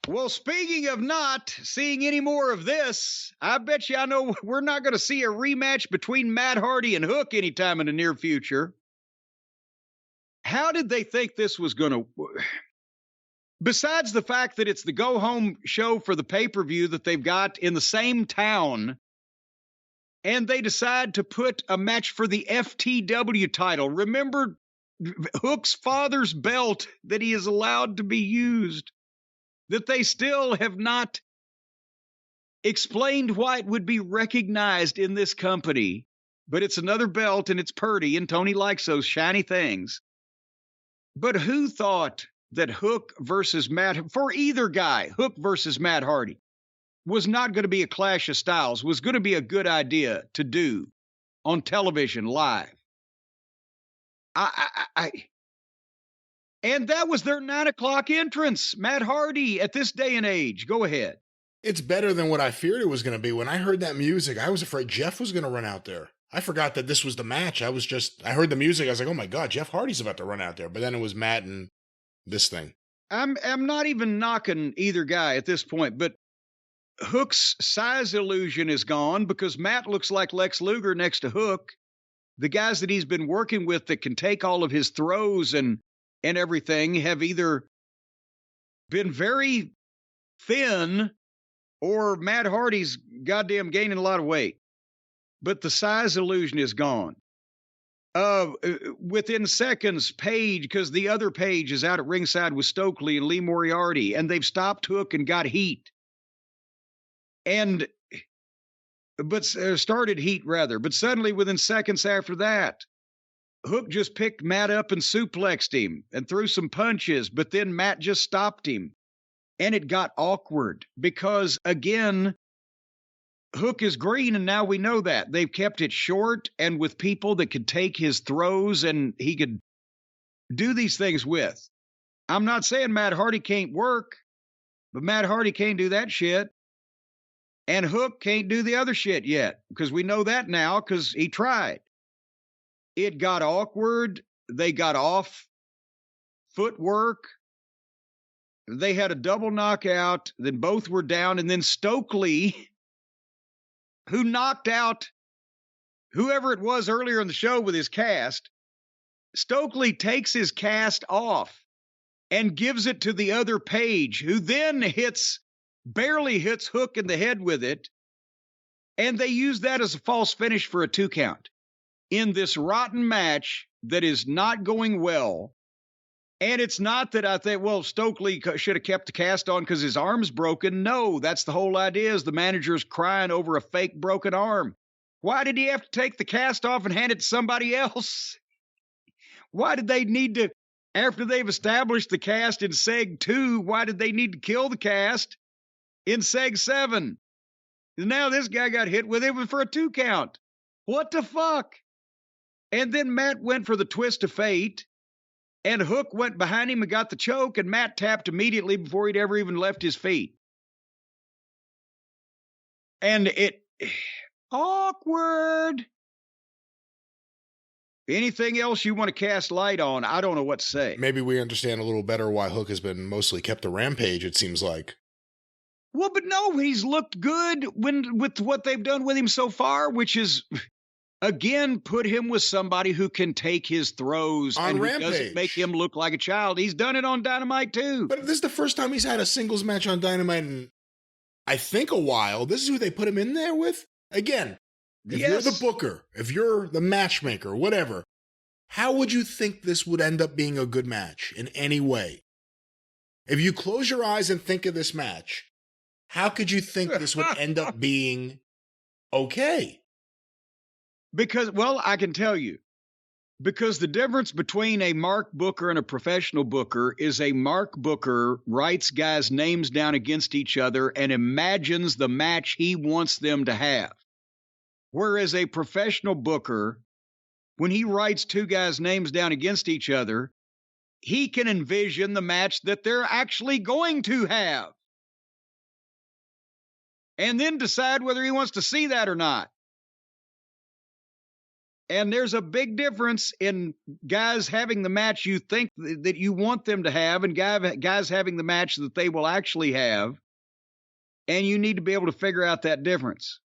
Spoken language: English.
Well, speaking of not seeing any more of this, I bet you I know we're not going to see a rematch between Matt Hardy and Hook anytime in the near future. How did they think this was going to... Besides the fact that it's the go-home show for the pay-per-view that they've got in the same town, and they decide to put a match for the FTW title. Remember Hook's father's belt that he is allowed to be used, that they still have not explained why it would be recognized in this company, but it's another belt and it's purty and Tony likes those shiny things. But who thought that Hook versus Matt, for either guy, Hook versus Matt Hardy, was not going to be a clash of styles, was going to be a good idea to do on television live? And that was their 9 o'clock entrance. Matt Hardy at this day and age. Go ahead. It's better than what I feared it was going to be. When I heard that music, I was afraid Jeff was going to run out there. I forgot that this was the match. I heard the music. I was like, oh my God, Jeff Hardy's about to run out there. But then it was Matt and this thing. I'm not even knocking either guy at this point, but Hook's size illusion is gone because Matt looks like Lex Luger next to Hook. The guys that he's been working with that can take all of his throws and everything have either been very thin or Matt Hardy's goddamn gaining a lot of weight. But the size illusion is gone. Within seconds, Page, because the other Page is out at ringside with Stokely and Lee Moriarty, and they've stopped Hook and got heat. Started heat rather. But suddenly, within seconds after that, Hook just picked Matt up and suplexed him and threw some punches, but then Matt just stopped him. And it got awkward because, again, Hook is green, and now we know that. They've kept it short and with people that could take his throws and he could do these things with. I'm not saying Matt Hardy can't work, but Matt Hardy can't do that shit. And Hook can't do the other shit yet because we know that now because he tried. It got awkward. They got off footwork. They had a double knockout. Then both were down. And then Stokely, who knocked out whoever it was earlier in the show with his cast, Stokely takes his cast off and gives it to the other Page, who then barely hits Hook in the head with it. And they use that as a false finish for a 2 count in this rotten match that is not going well. And it's not that I think, well, Stokely should have kept the cast on because his arm's broken. No, that's the whole idea, is the manager's crying over a fake broken arm. Why did he have to take the cast off and hand it to somebody else? Why did they need to, after they've established the cast in Seg 2, why did they need to kill the cast in Seg 7? Now this guy got hit with it for a 2 count. What the fuck? And then Matt went for the twist of fate. And Hook went behind him and got the choke, and Matt tapped immediately before he'd ever even left his feet. And awkward. Anything else you want to cast light on? I don't know what to say. Maybe we understand a little better why Hook has been mostly kept a rampage, it seems like. Well, but no, he's looked good with what they've done with him so far, which is... Again, put him with somebody who can take his throws on and who Rampage. Doesn't make him look like a child. He's done it on Dynamite too. But this is the first time he's had a singles match on Dynamite in, I think, a while. This is who they put him in there with? Again, if you're the booker, if you're the matchmaker, whatever, how would you think this would end up being a good match in any way? If you close your eyes and think of this match, how could you think this would end up being okay? Because, well, I can tell you, because the difference between a mark booker and a professional booker is a mark booker writes guys' names down against each other and imagines the match he wants them to have. Whereas a professional booker, when he writes 2 guys' names down against each other, he can envision the match that they're actually going to have. And then decide whether he wants to see that or not. And there's a big difference in guys having the match you think that you want them to have and guys having the match that they will actually have. And you need to be able to figure out that difference.